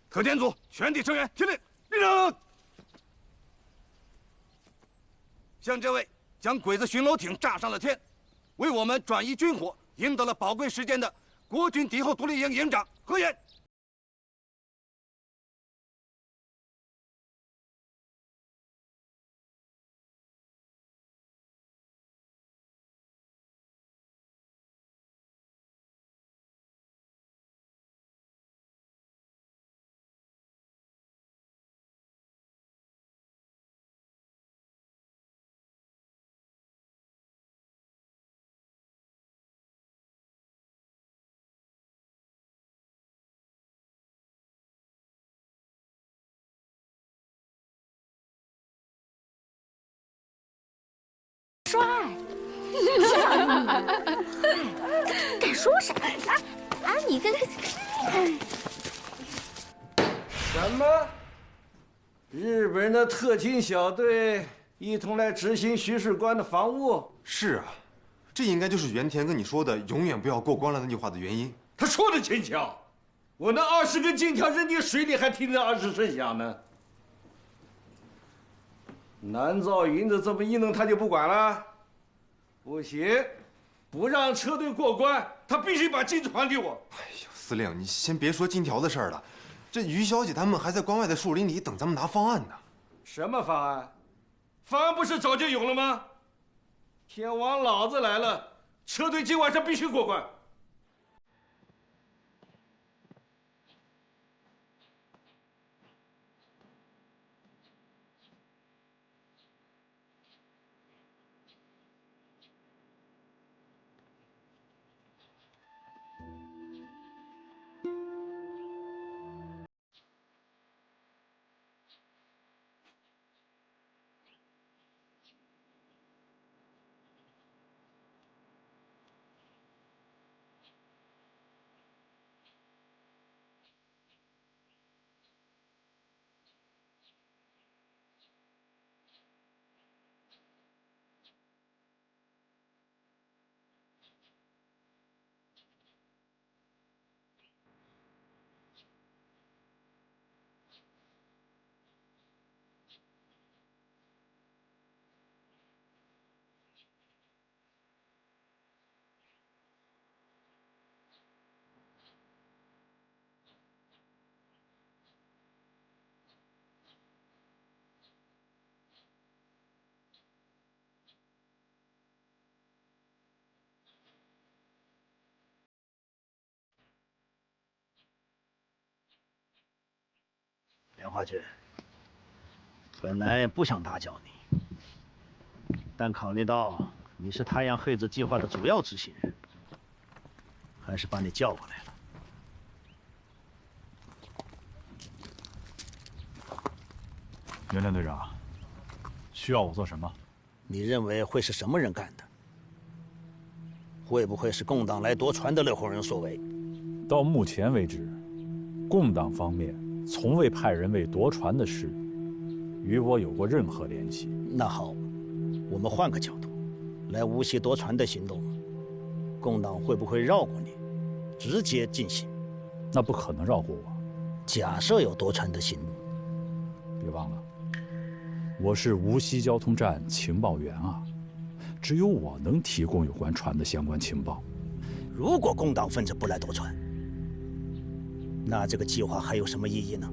特遣组全体成员听令，立正。向这位将鬼子巡逻艇炸上了天，为我们转移军火、赢得了宝贵时间的国军敌后独立营营长何言。 帅，敢说啥啊？你跟什么？日本人的特勤小队一同来执行徐士官的防务？是啊，这应该就是原田跟你说的“永远不要过关了”那句话的原因。他说的轻巧，我那20根金条扔进水里，还听着20声响呢。南诏云子这么一弄，他就不管了？不行，不让车队过关，他必须把金子还给我。哎呦，司令，你先别说金条的事儿了，这于小姐他们还在关外的树林里等咱们拿方案呢。什么方案？方案不是早就有了吗？天王老子来了，车队今晚上必须过关。 梁华军，本来不想打搅你，但考虑到你是太阳黑子计划的主要执行人，还是把你叫过来了。袁田队长，需要我做什么？你认为会是什么人干的？会不会是共党来夺船的那伙人所为？到目前为止，共党方面从未派人为夺船的事与我有过任何联系。那好，我们换个角度，来无锡夺船的行动，共党会不会绕过你，直接进行？那不可能绕过我。假设有夺船的行动，别忘了，我是无锡交通站情报员啊，只有我能提供有关船的相关情报。如果共党分子不来夺船，那这个计划还有什么意义呢？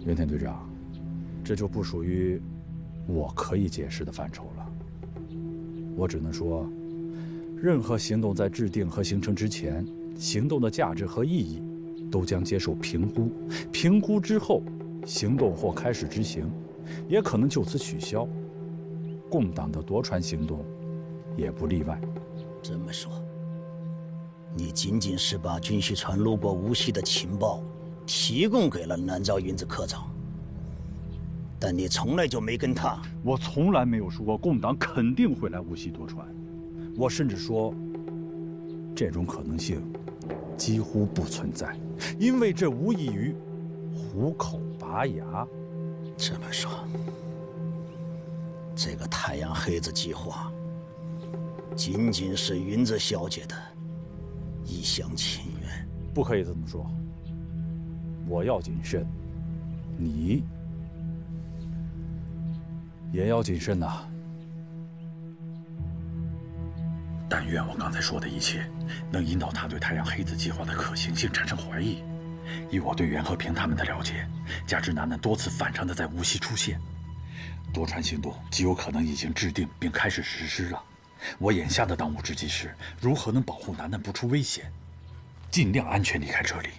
袁田队长，这就不属于我可以解释的范畴了。我只能说，任何行动在制定和形成之前，行动的价值和意义都将接受评估，评估之后，行动或开始执行，也可能就此取消。共党的夺船行动也不例外。这么说，你仅仅是把军需船路过无锡的情报提供给了南诏云子科长，但你从来就没跟他。我从来没有说过共党肯定会来无锡夺船，我甚至说，这种可能性几乎不存在，因为这无异于虎口拔牙。这么说，这个太阳黑子计划仅仅是云子小姐的一厢情愿。不可以这么说。我要谨慎，你也要谨慎呐。但愿我刚才说的一切，能引导他对太阳黑子计划的可行性产生怀疑。以我对袁和平他们的了解，加之楠楠多次反常的在无锡出现，夺川行动极有可能已经制定并开始实施了。我眼下的当务之急是如何能保护楠楠不出危险，尽量安全离开这里。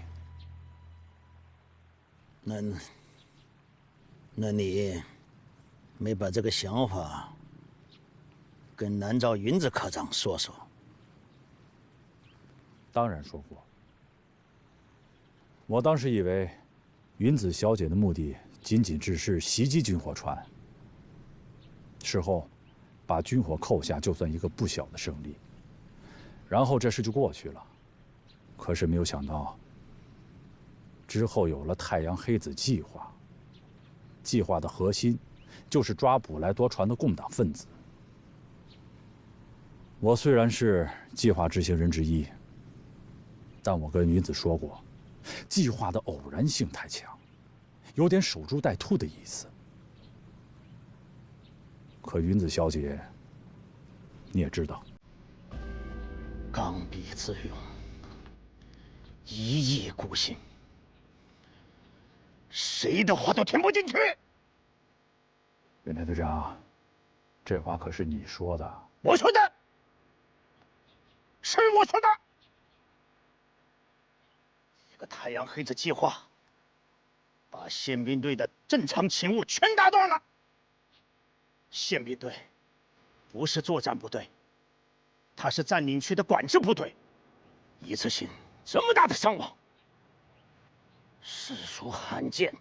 那你没把这个想法跟南诏云子科长说说？当然说过。我当时以为，云子小姐的目的仅仅只是袭击军火船，事后把军火扣下，就算一个不小的胜利。然后这事就过去了。可是没有想到，之后有了太阳黑子计划。计划的核心就是抓捕来夺船的共党分子。我虽然是计划执行人之一，但我跟云子说过，计划的偶然性太强，有点守株待兔的意思。可云子小姐，你也知道，刚愎自用，一意孤行，谁的话都听不进去。袁天队长，这话可是你说的。我说的，是我说的。这个太阳黑子计划，把宪兵队的正常勤务全打断了。宪兵队不是作战部队，它是占领区的管制部队，一次性这么大的伤亡，实属罕见。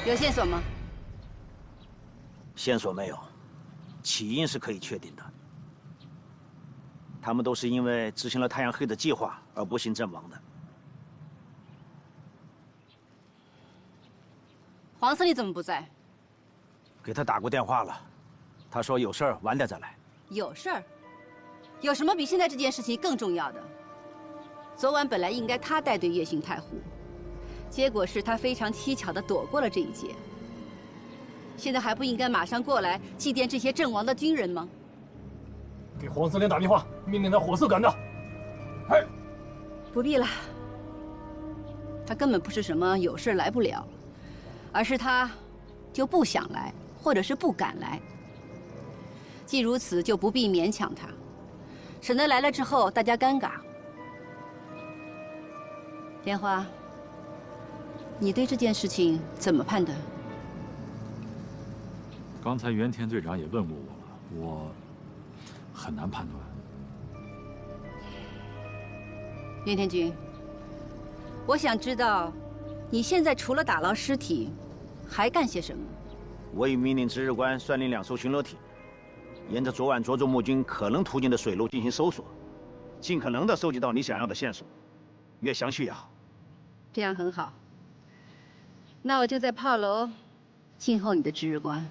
有线索吗？线索没有，起因是可以确定的。他们都是因为执行了太阳黑的计划而不幸阵亡的。黄司令怎么不在？给他打过电话了，他说有事儿晚点再来。有事儿？有什么比现在这件事情更重要的？昨晚本来应该他带队夜巡太湖。结果是他非常蹊跷地躲过了这一劫。现在还不应该马上过来祭奠这些阵亡的军人吗？给黄司令打电话，命令他火速赶到。哎，不必了。他根本不是什么有事来不了，而是他就不想来，或者是不敢来。既如此，就不必勉强他，省得来了之后大家尴尬。莲花。你对这件事情怎么判断？刚才袁田队长也问过我了，我很难判断。袁天军，我想知道，你现在除了打捞尸体，还干些什么？我已命令值日官率领2艘巡逻艇，沿着昨晚涿州幕军可能途径的水路进行搜索，尽可能地收集到你想要的线索，越详细越好。这样很好。那我就在炮楼静候你的值日官。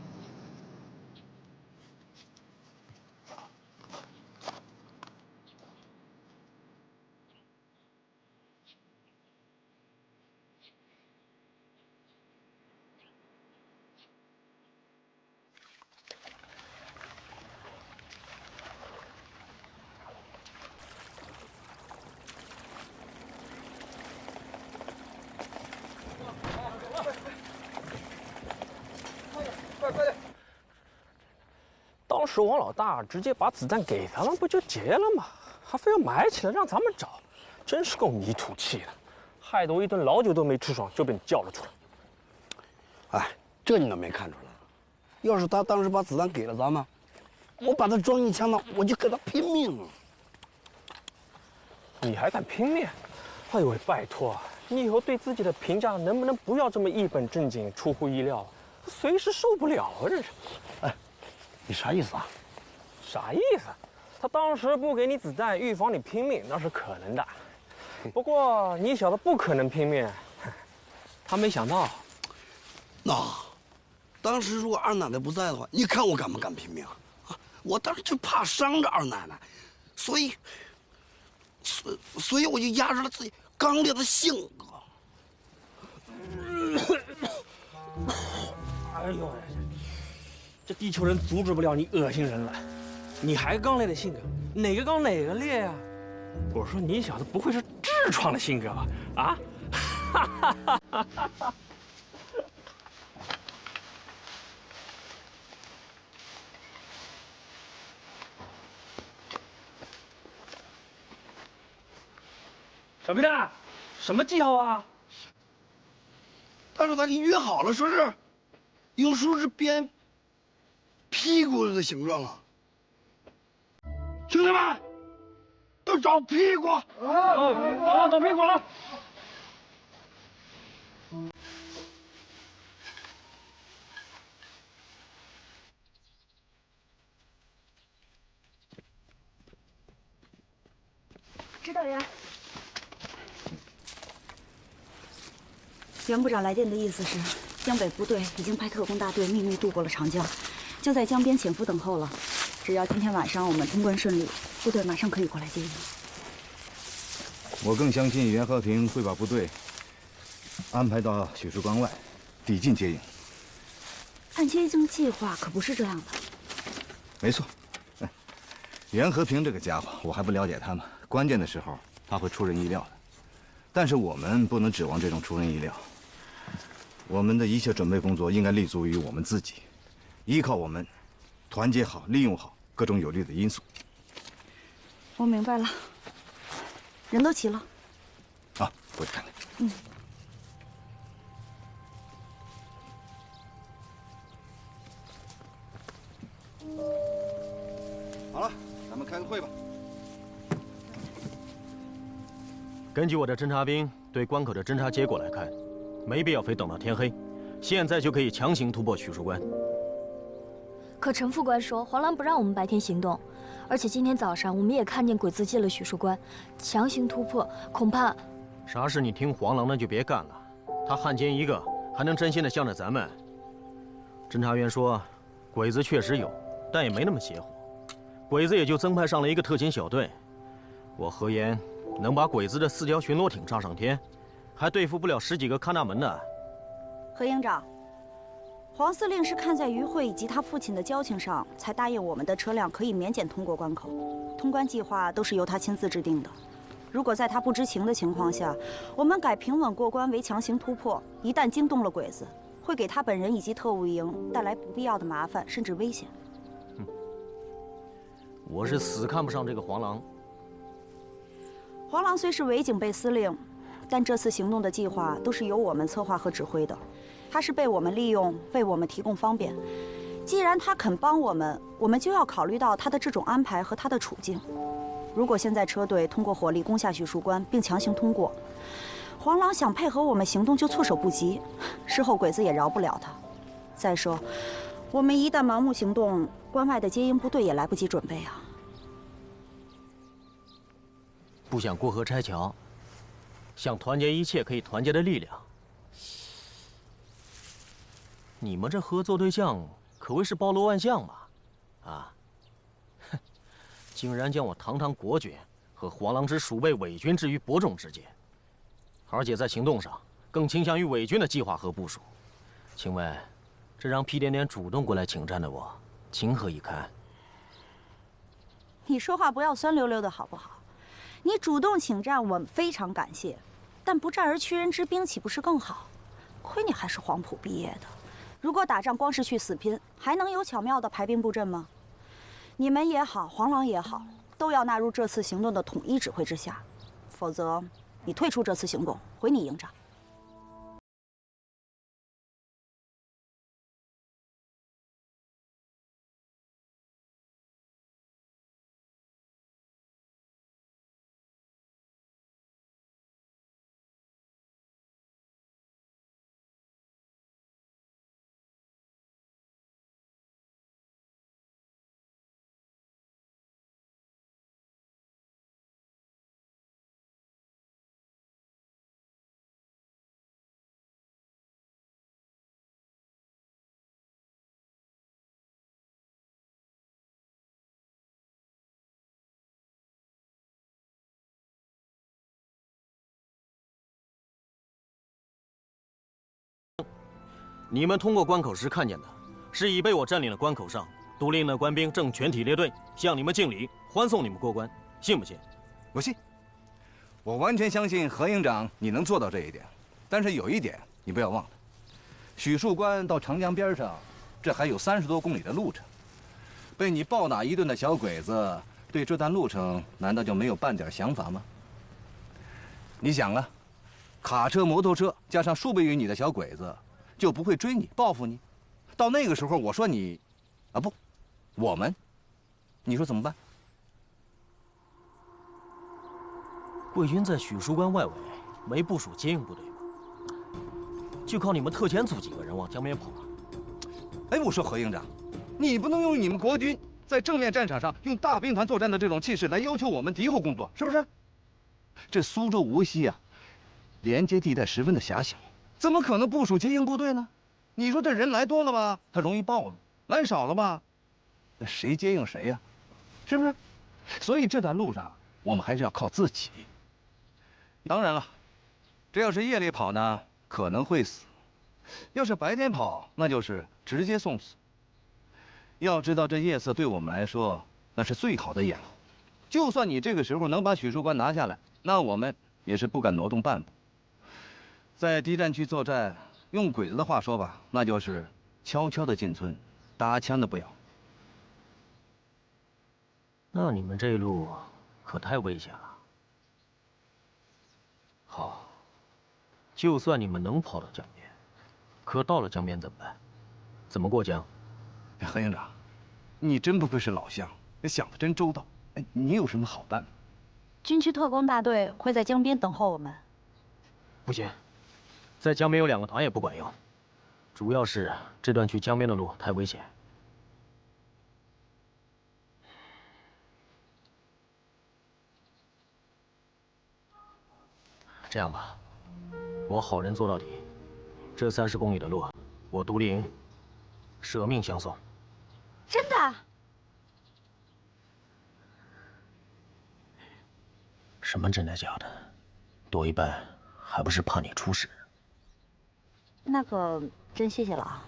当时王老大直接把子弹给他们，不就结了吗？还非要埋起来让咱们找，真是够迷途气的，害得我一顿老酒都没吃爽就被你叫了出来。哎，这你都没看出来？要是他当时把子弹给了咱们，我把他装一枪呢，我就跟他拼命。你还敢拼命？哎呦喂，拜托，你以后对自己的评价能不能不要这么一本正经、出乎意料？随时受不了啊！这是。哎，你啥意思啊？啥意思？他当时不给你子弹，预防你拼命，那是可能的。不过你小子不可能拼命，他没想到。那，当时如果二奶奶不在的话，你看我敢不敢拼命啊？我当时就怕伤着二奶奶，所以我就压制了自己刚烈的性格。哎呦，这地球人阻止不了你恶心人了，你还刚烈的性格，哪个刚哪个烈呀？我说你小子不会是痔疮的性格吧？啊？哈哈哈哈哈！小皮蛋，什么记号啊？但是咱给约好了，说是用树枝编屁股的形状啊！兄弟们，都找屁股！找屁股了！指导员，袁部长来电的意思是，江北部队已经派特工大队秘密渡过了长江，就在江边潜伏等候了。只要今天晚上我们通关顺利，部队马上可以过来接应。我更相信袁和平会把部队安排到许树关外，抵近接应。按接应计划可不是这样的。没错，袁和平这个家伙，我还不了解他们，关键的时候他会出人意料的。但是我们不能指望这种出人意料。我们的一切准备工作应该立足于我们自己，依靠我们，团结好，利用好各种有利的因素。我明白了，人都齐了。啊，过去看看。嗯。好了，咱们开个会吧。根据我的侦察兵对关口的侦察结果来看，没必要非等到天黑，现在就可以强行突破许树关。可陈副官说，黄狼不让我们白天行动，而且今天早上我们也看见鬼子进了许树关，强行突破恐怕……啥事你听黄狼的就别干了，他汉奸一个，还能真心的向着咱们？侦察员说，鬼子确实有，但也没那么邪乎，鬼子也就增派上了一个特勤小队。我何言能把鬼子的4条巡逻艇炸上天，还对付不了10几个看大门的。何营长，黄司令是看在于慧以及他父亲的交情上，才答应我们的车辆可以免检通过关口。通关计划都是由他亲自制定的。如果在他不知情的情况下，我们改平稳过关为强行突破，一旦惊动了鬼子，会给他本人以及特务营带来不必要的麻烦，甚至危险。我是死看不上这个黄狼。黄狼虽是伪警备司令，但这次行动的计划都是由我们策划和指挥的。他是被我们利用，为我们提供方便。既然他肯帮我们，我们就要考虑到他的这种安排和他的处境。如果现在车队通过火力攻下许树关，并强行通过，黄狼想配合我们行动就措手不及，事后鬼子也饶不了他。再说，我们一旦盲目行动，关外的接应部队也来不及准备啊。不想过河拆桥，想团结一切可以团结的力量。你们这合作对象可谓是包罗万象嘛，啊，哼，竟然将我堂堂国军和黄狼之鼠辈伪军置于伯仲之间，而且在行动上更倾向于伪军的计划和部署。请问，这让屁颠颠主动过来请战的我，情何以堪？你说话不要酸溜溜的好不好？你主动请战，我们非常感谢，但不战而屈人之兵，岂不是更好？亏你还是黄埔毕业的，如果打仗光是去死拼，还能有巧妙的排兵布阵吗？你们也好，黄狼也好，都要纳入这次行动的统一指挥之下，否则你退出这次行动，回你营长。你们通过关口时看见的，是已被我占领的关口上，都令的官兵正全体列队向你们敬礼，欢送你们过关，信不信？我信。我完全相信何营长你能做到这一点。但是有一点你不要忘了，许树关到长江边上，这还有30多公里的路程。被你暴打一顿的小鬼子，对这段路程难道就没有半点想法吗？你想啊，卡车、摩托车加上数倍于你的小鬼子，就不会追你、报复你。到那个时候，我说你，啊不，我们，你说怎么办？贵军在许树关外围没部署接应部队吗？就靠你们特遣组几个人往江边跑啊？哎，我说何营长，你不能用你们国军在正面战场上用大兵团作战的这种气势来要求我们敌后工作，是不是？这苏州无锡啊，连接地带十分的狭小，怎么可能部署接应部队呢？你说这人来多了吧，他容易暴露；来少了吧，那谁接应谁呀？是不是？所以这段路上我们还是要靠自己。当然了，这要是夜里跑呢，可能会死；要是白天跑，那就是直接送死。要知道，这夜色对我们来说那是最好的掩护。就算你这个时候能把许树关拿下来，那我们也是不敢挪动半步。在敌占区作战，用鬼子的话说吧，那就是悄悄的进村，搭腔的不要。那你们这一路可太危险了。好，就算你们能跑到江边，可到了江边怎么办？怎么过江？何营长，你真不愧是老乡，想得真周到。哎，你有什么好办法？军区特工大队会在江边等候我们。不行，在江边有2个团也不管用，主要是这段去江边的路太危险。这样吧，我好人做到底，这30公里的路，我独林舍命相送。真的？什么真的假的？多一半还不是怕你出事。那个，真谢谢了啊。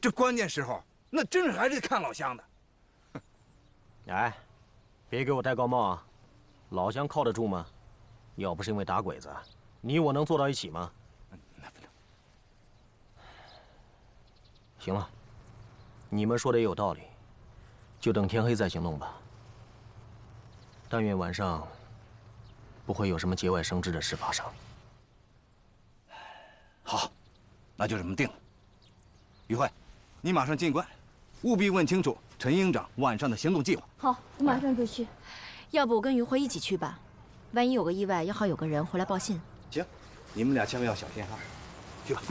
这关键时候，那真是还是看老乡的。哎，别给我戴高帽啊！老乡靠得住吗？要不是因为打鬼子，你我能坐到一起吗？那不能。行了，你们说的也有道理，就等天黑再行动吧。但愿晚上不会有什么节外生枝的事发生。好，那就这么定了。于慧，你马上进关，务必问清楚陈营长晚上的行动计划。好，我马上就去。要不我跟于辉一起去吧，万一有个意外，也好有个人回来报信。行，你们俩千万要小心哈。去吧。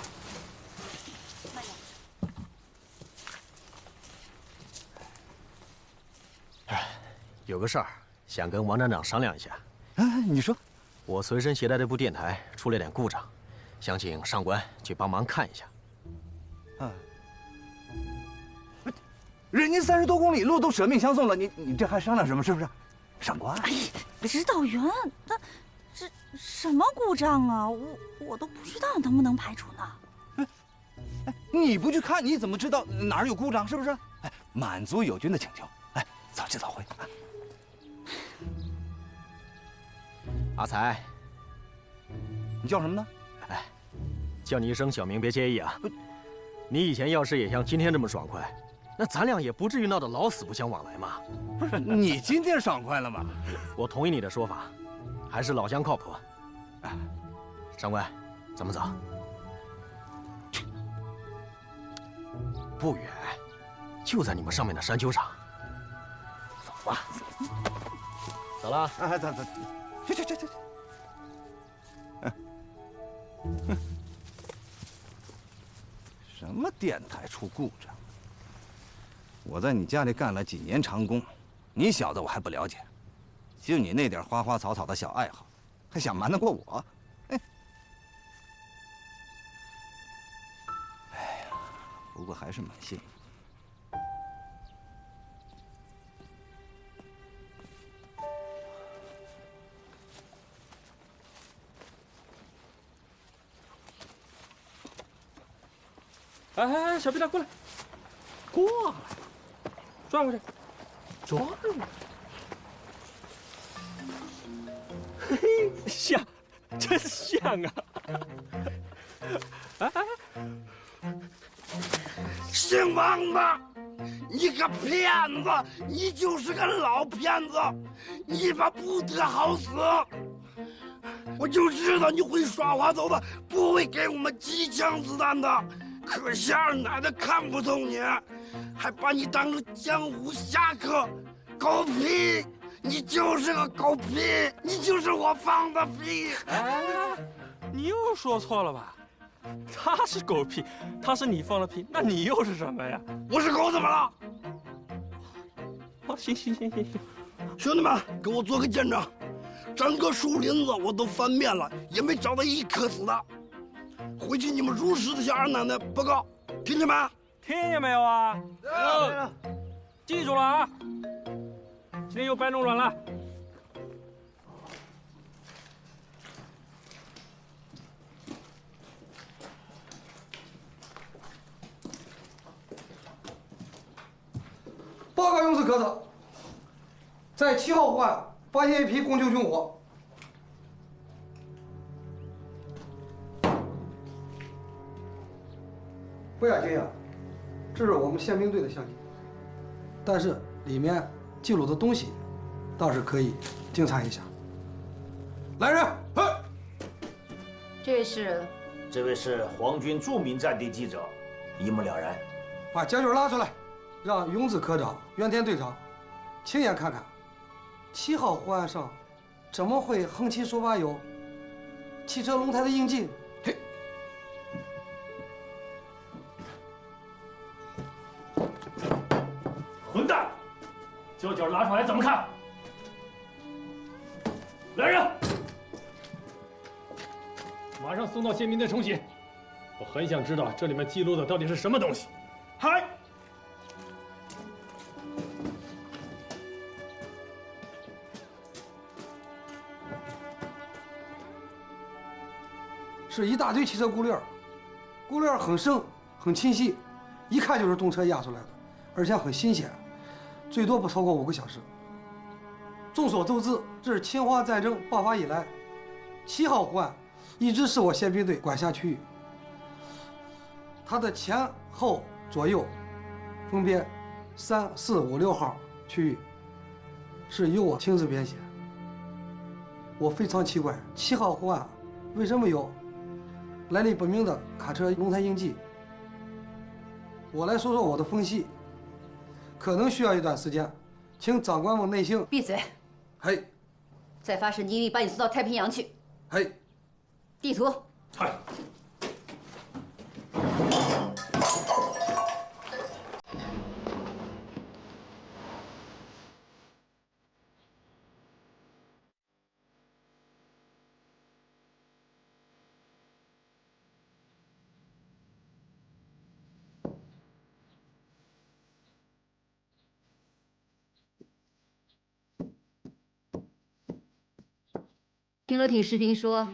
有个事儿想跟王站长商量一下。哎，你说。我随身携带这部电台出了点故障，想请上官去帮忙看一下。人家30多公里路都舍命相送了，你这还商量什么？是不是？上官。哎呀，指导员，那这什么故障啊？我都不知道能不能排除呢。你不去看，你怎么知道哪儿有故障？是不是？哎，满足友军的请求。哎，早知早会。阿才，你叫什么呢？哎，叫你一声小名，别介意啊。你以前要是也像今天这么爽快，那咱俩也不至于闹得老死不相往来嘛。不是，你今天爽快了吗？我同意你的说法，还是老乡靠谱。上官，咱们走。不远，就在你们上面的山丘上。走吧。走了。哎，走。去。什么电台出故障？我在你家里干了几年长工，你小子我还不了解，就你那点花花草草的小爱好，还想瞒得过我？哎呀，不过还是蛮幸运。哎，小屁蛋过来，过来，转过去，转过去。嘿嘿，像，真像啊！哎，姓王的，你个骗子！你就是个老骗子！你把不得好死！我就知道你会耍滑头的，不会给我们机枪子弹的。可惜二奶奶看不透你，还把你当成江湖侠客，狗屁！你就是个狗屁！你就是我放的屁！哎，你又说错了吧？他是狗屁，他是你放的屁，那你又是什么呀？我是狗怎么了？哦，行，兄弟们，给我做个见证，整个树林子我都翻遍了，也没找到一颗子弹。回去你们如实的向二奶奶报告，听见没？听见没有啊？记住了啊！今天又白弄软了。报告用词科长，在7号湖岸发现一批共军军火。不要惊讶，这是我们宪兵队的相机，但是里面记录的东西倒是可以精查一下。来人，这位是皇军著名战地记者，一目了然。把家具拉出来，让永子科长、袁天队长亲眼看看7号湖岸上怎么会横七竖八有汽车轮胎的印记。嘿，混蛋！胶卷拉出来怎么看？来人，马上送到宪兵队重写。我很想知道这里面记录的到底是什么东西。嗨！是一大堆汽车轱辘，轱辘很深很清晰，一看就是动车压出来的，而且很新鲜，最多不超过5个小时。众所周知，这是侵华战争爆发以来，7号湖岸一直是我宪兵队管辖区域。它的前后左右分别3、4、5、6号区域是由我亲自编写。我非常奇怪，7号湖岸为什么有来历不明的卡车轮胎印记？我来说说我的分析，可能需要一段时间，请长官们耐心。闭嘴！嘿，再发神经力，把你送到太平洋去。嘿，地图。嗨。听了挺视频说，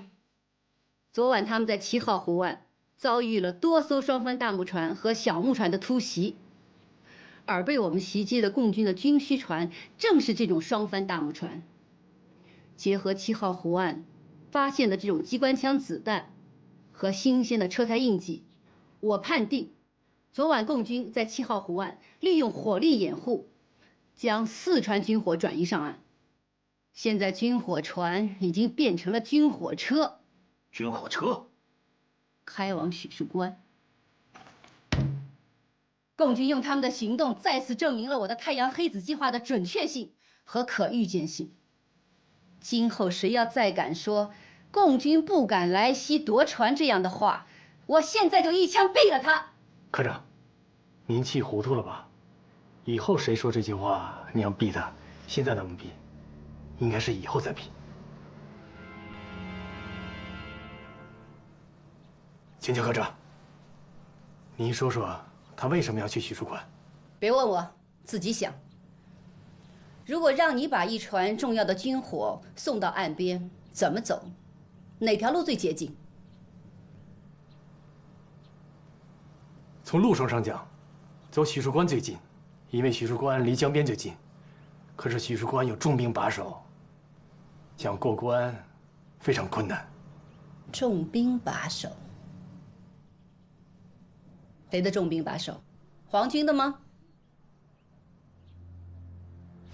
昨晚他们在7号湖岸遭遇了多艘双帆大木船和小木船的突袭，而被我们袭击的共军的军需船正是这种双帆大木船。结合7号湖岸发现的这种机关枪子弹和新鲜的车胎印记，我判定，昨晚共军在7号湖岸利用火力掩护，将4船军火转移上岸。现在军火船已经变成了军火车，军火车开往许树关。共军用他们的行动再次证明了我的太阳黑子计划的准确性和可预见性。今后谁要再敢说共军不敢来袭夺船这样的话，我现在就一枪毙了他。科长，您气糊涂了吧？以后谁说这句话，你要毙他，现在能毙？应该是以后再批。请教科长，您说说他为什么要去许树关？别问我，自己想。如果让你把一船重要的军火送到岸边，怎么走？哪条路最捷径？从从路程上讲，走许树关最近，因为许树关离江边就近。可是许树关有重兵把守，想过关非常困难。重兵把守，谁的重兵把守？皇军的吗？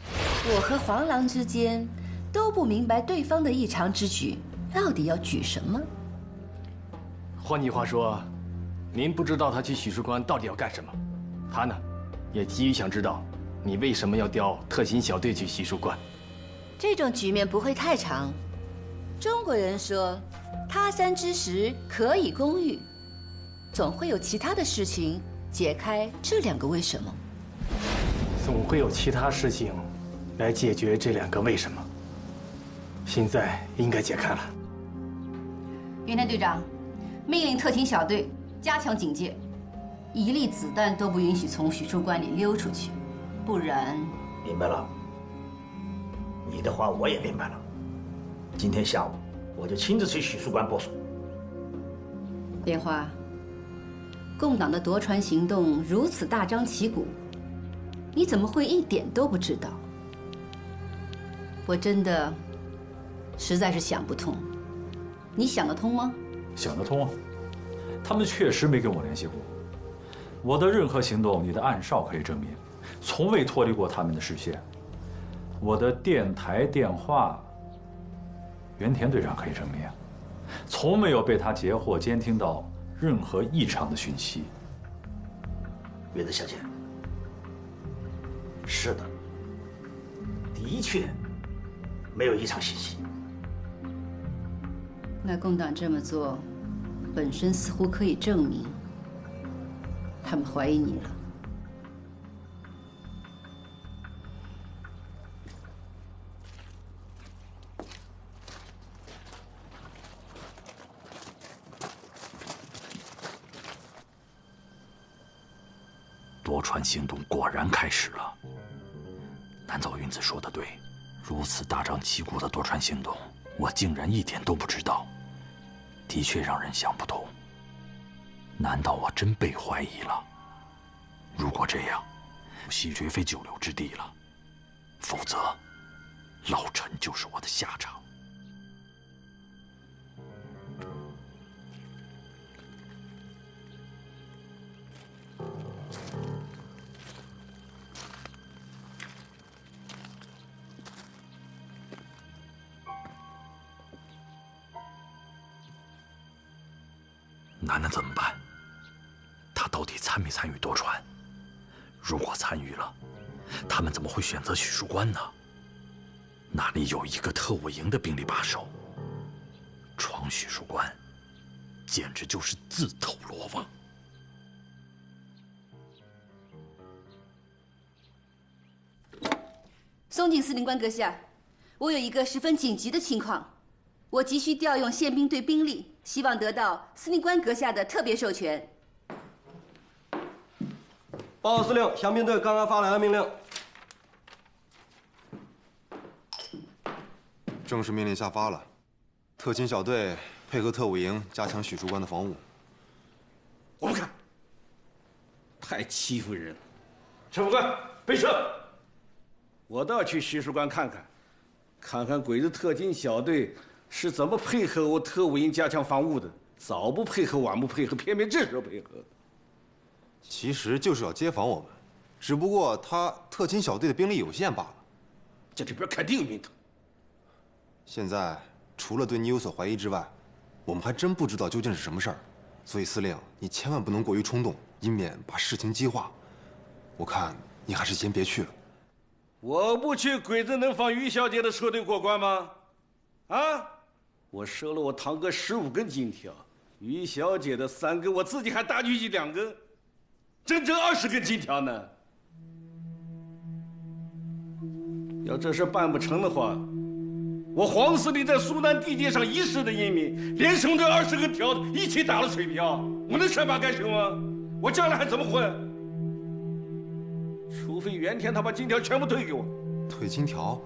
我和黄狼之间都不明白对方的异常之举到底要举什么。换句话说，您不知道他去许树关到底要干什么，他呢，也急于想知道你为什么要调特勤小队去许树关。这种局面不会太长。中国人说，他山之石可以攻玉，总会有其他的事情解开这两个为什么。总会有其他事情来解决这两个为什么。现在应该解开了。云天队长，命令特勤小队加强警戒，一粒子弹都不允许从许树关里溜出去，不然……明白了。你的话我也明白了。今天下午我就亲自去许树关部署。莲花，共党的夺船行动如此大张旗鼓，你怎么会一点都不知道？我真的实在是想不通。你想得通吗？想得通啊，他们确实没跟我联系过。我的任何行动，你的暗哨可以证明，从未脱离过他们的视线。我的电台电话，原田队长可以证明，从没有被他截获、监听到任何异常的讯息。月子小姐，是的，的确没有异常信息。那共党这么做，本身似乎可以证明他们怀疑你了。夺船行动果然开始了。南枣云子说的对，如此大张旗鼓的夺船行动，我竟然一点都不知道，的确让人想不通。难道我真被怀疑了？如果这样，西绝非久留之地了，否则，老臣就是我的下场。楠楠怎么办？他到底参没参与夺船？如果参与了，他们怎么会选择许树关呢？那里有一个特务营的兵力把守，闯许树关，简直就是自投罗网。松井司令官阁下，我有一个十分紧急的情况，我急需调用宪兵队兵力，希望得到司令官阁下的特别授权。报告司令，宪兵队刚刚发来了命令。正式命令下发了，特勤小队配合特务营加强许树关的防务。我不看，太欺负人了。陈副官，备射！我倒要去许树关看看，看看鬼子特勤小队是怎么配合我特务营加强防务的。早不配合，晚不配合，偏偏这时候配合。其实就是要接防我们，只不过他特勤小队的兵力有限罢了。这里边肯定有名堂。现在除了对你有所怀疑之外，我们还真不知道究竟是什么事儿。所以司令，你千万不能过于冲动，以免把事情激化。我看你还是先别去了。我不去，鬼子能放于小姐的车队过关吗？啊！我收了我堂哥15根金条，于小姐的3根，我自己还大举起2根，整整20根金条呢。要这事办不成的话，我黄司令在苏南地界上一世的英名，连兄弟20根条子一起打了水漂，我能善罢甘休吗？我将来还怎么混？除非原田他把金条全部退给我。退金条？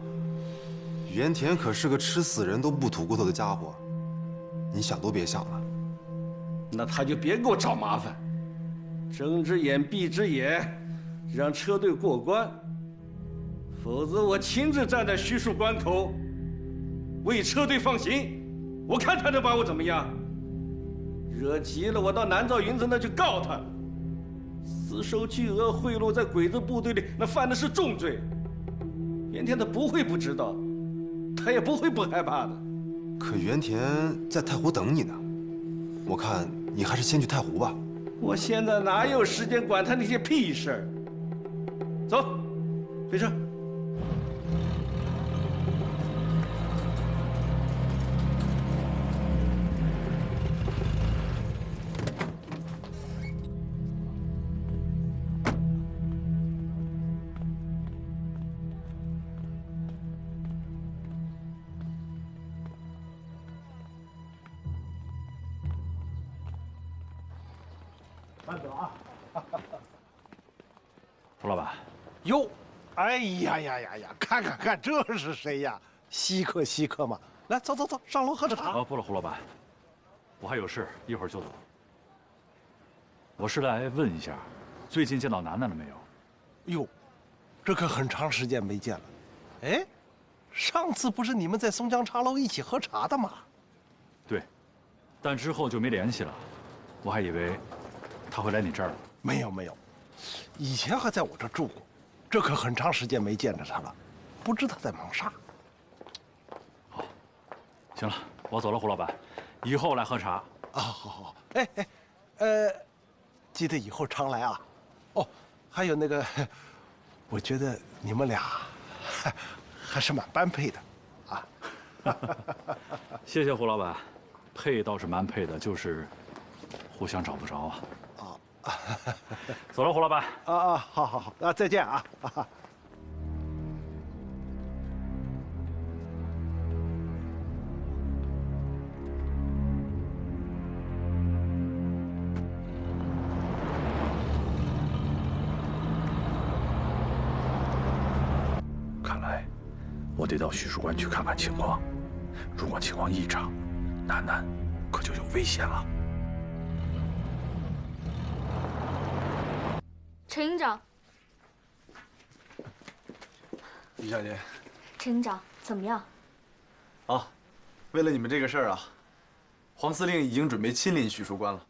原田可是个吃死人都不吐骨头的家伙，你想都别想了。那他就别给我找麻烦。睁只眼闭只眼，让车队过关。否则我亲自站在徐树关口，为车队放行，我看他能把我怎么样？惹急了，我到南诏云子那去告他，私收巨额贿赂，在鬼子部队里那犯的是重罪。原田他不会不知道，他也不会不害怕的。可原田在太湖等你呢，我看你还是先去太湖吧。我现在哪有时间管他那些屁事儿？走，飞车。慢走啊！胡老板，哟，哎呀呀呀呀！看看看，这是谁呀？稀客嘛！来，走走走，上楼喝茶。不了，胡老板，我还有事，一会儿就走。我是来问一下，最近见到楠楠了没有？哟，这可很长时间没见了。哎，上次不是你们在松江茶楼一起喝茶的吗？对，但之后就没联系了。我还以为他会来你这儿。没有没有，以前还在我这住过，这可很长时间没见着他了，不知他在忙啥。好，行了，我走了，胡老板，以后来喝茶。啊，好，哎，记得以后常来啊。哦，还有那个，我觉得你们俩还是蛮般配的，啊。谢谢胡老板，配倒是蛮配的，就是互相找不着啊。走了，胡老板。好，那再见啊。看来我得到许书馆去看看情况。如果情况异常，楠楠可就有危险了。陈营长，于小姐，陈营长怎么样？啊，为了你们这个事儿啊，黄司令已经准备亲临许书关了。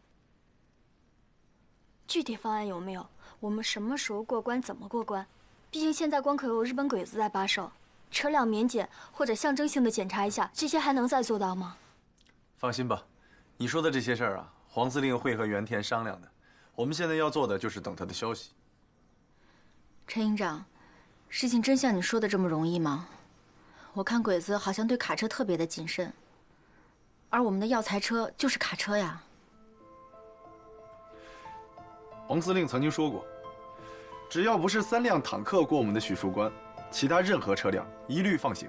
具体方案有没有？我们什么时候过关？怎么过关？毕竟现在关口有日本鬼子在把守，车辆免检或者象征性的检查一下，这些还能再做到吗？放心吧，你说的这些事儿啊，黄司令会和原田商量的。我们现在要做的就是等他的消息。陈营长，事情真像你说的这么容易吗？我看鬼子好像对卡车特别的谨慎，而我们的药材车就是卡车呀。黄司令曾经说过，只要不是3辆坦克过我们的许书关，其他任何车辆一律放行。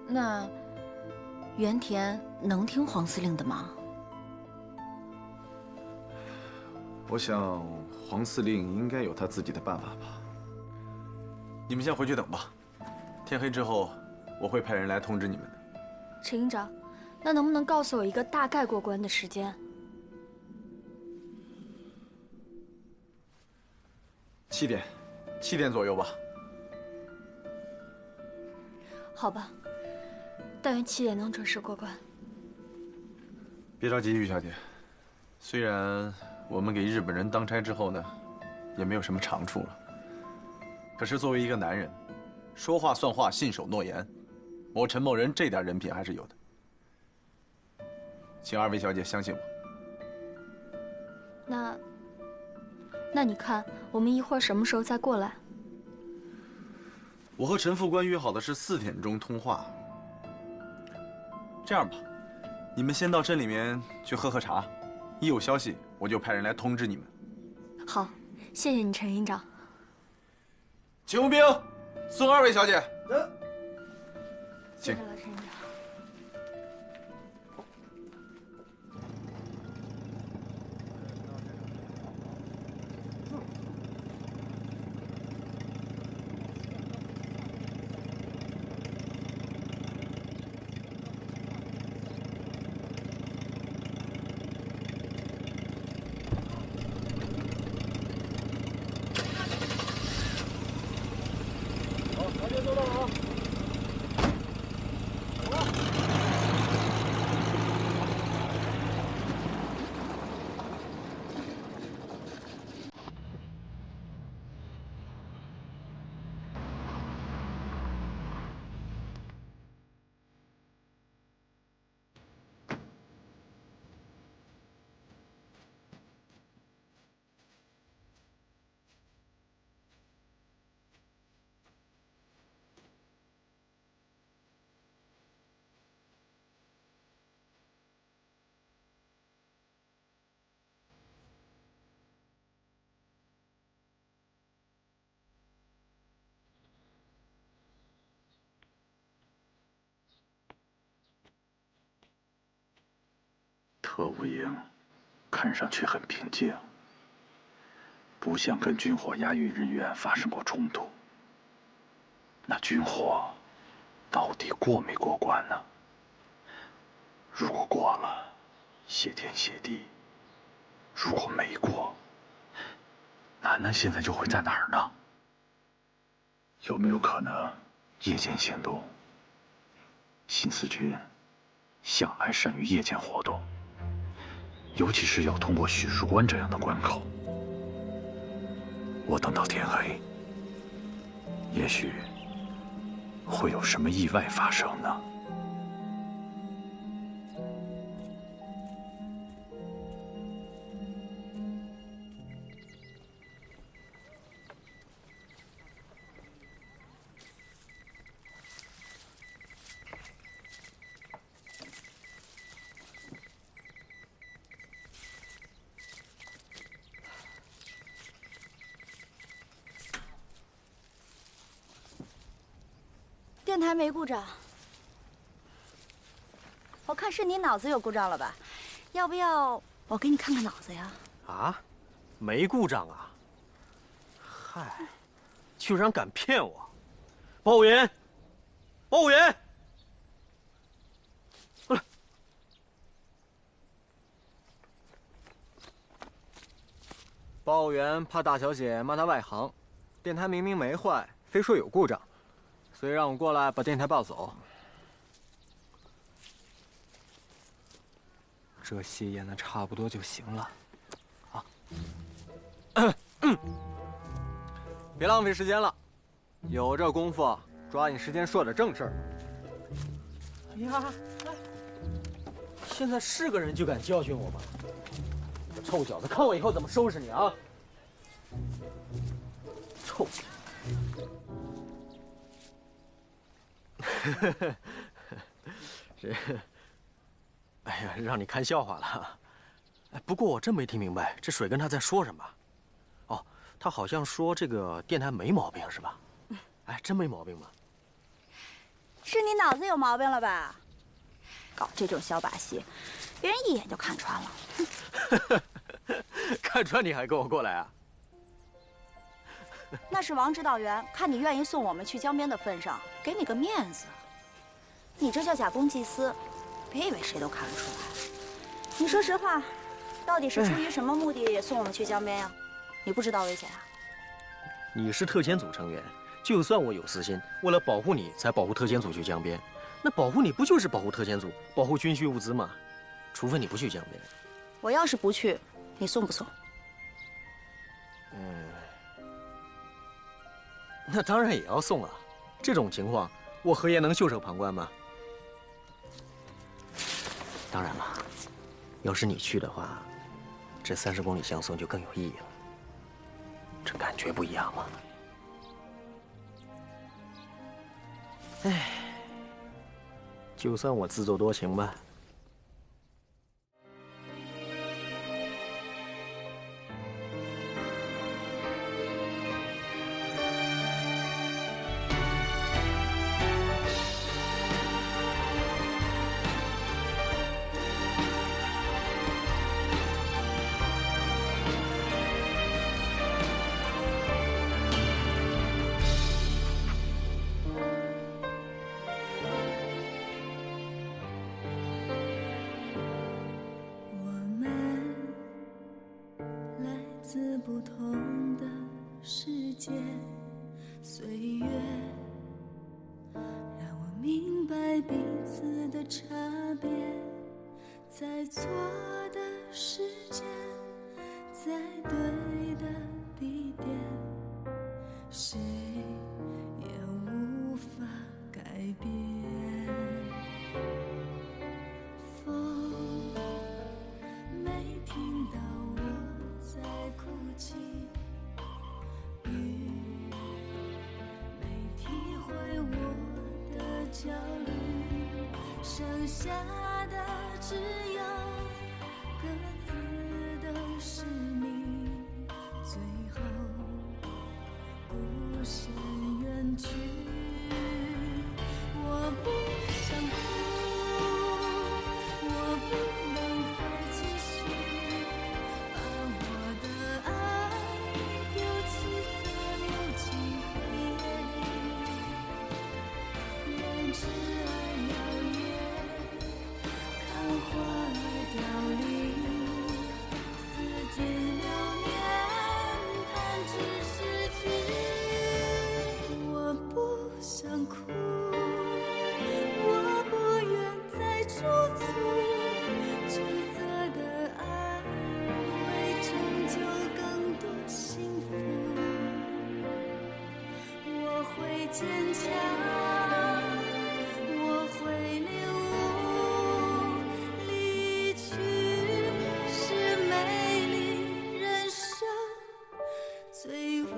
那原田能听黄司令的吗？我想黄司令应该有他自己的办法吧。你们先回去等吧，天黑之后我会派人来通知你们的。陈营长，那能不能告诉我一个大概过关的时间？7点左右吧。好吧，但愿7点能准时过关。别着急，于小姐。虽然我们给日本人当差之后呢，也没有什么长处了。可是作为一个男人，说话算话，信守诺言，我陈某人这点人品还是有的。请2位小姐相信我。那你看，我们一会儿什么时候再过来？我和陈副官约好的是4点钟通话。这样吧，你们先到镇里面去喝喝茶，一有消息我就派人来通知你们。好，谢谢你，陈营长。请务兵送2位小姐。请。陈营长。何无影看上去很平静，不像跟军火押运人员发生过冲突。那军火到底过没过关呢？如果过了，谢天谢地；如果没过，楠楠现在就会在哪儿呢？有没有可能夜间行动？新四军向来善于夜间活动，尤其是要通过许树关这样的关口。我等到天黑，也许会有什么意外发生呢？电台没故障，我看是你脑子有故障了吧？要不要我给你看看脑子呀？啊，没故障啊！嗨，居然敢骗我！报务员，报务员，过来！报务员怕大小姐骂他外行，电台明明没坏，非说有故障。所以让我过来把电台抱走。这戏演的差不多就行了，啊，别浪费时间了，有这功夫抓紧时间说点正事儿。哎呀，现在是个人就敢教训我吗？臭小子，看我以后怎么收拾你啊！臭小子！这，哎呀，让你看笑话了。哎，不过我真没听明白这水跟他在说什么。哦，他好像说这个电台没毛病是吧？哎，真没毛病吗？是你脑子有毛病了吧？搞这种小把戏，别人一眼就看穿了。看穿你还跟我过来啊？那是王指导员看你愿意送我们去江边的份上，给你个面子。你这叫假公济私，别以为谁都看得出来。你说实话，到底是出于什么目的送我们去江边呀？你不知道危险啊？你是特遣组成员，就算我有私心，为了保护你才保护特遣组去江边，那保护你不就是保护特遣组，保护军需物资吗？除非你不去江边。我要是不去，你送不送？那当然也要送啊！这种情况，我何爷能袖手旁观吗？当然了，要是你去的话，这30公里相送就更有意义了。这感觉不一样嘛。哎，就算我自作多情吧。自不同的世界，岁月让我明白彼此的差别，在错的时间，在对的地点，谁也无法改变。风没听到在哭泣，雨没体会我的焦虑，剩下的只有各自都是你，最后孤身远去。我不想哭，我不能再痴儿摇曳，看花儿凋零，似锦流年，弹指逝去。我不想哭，我不愿再驻足，曲折的爱会成就更多幸福。我会坚强，我会领悟，离去是美丽人生最完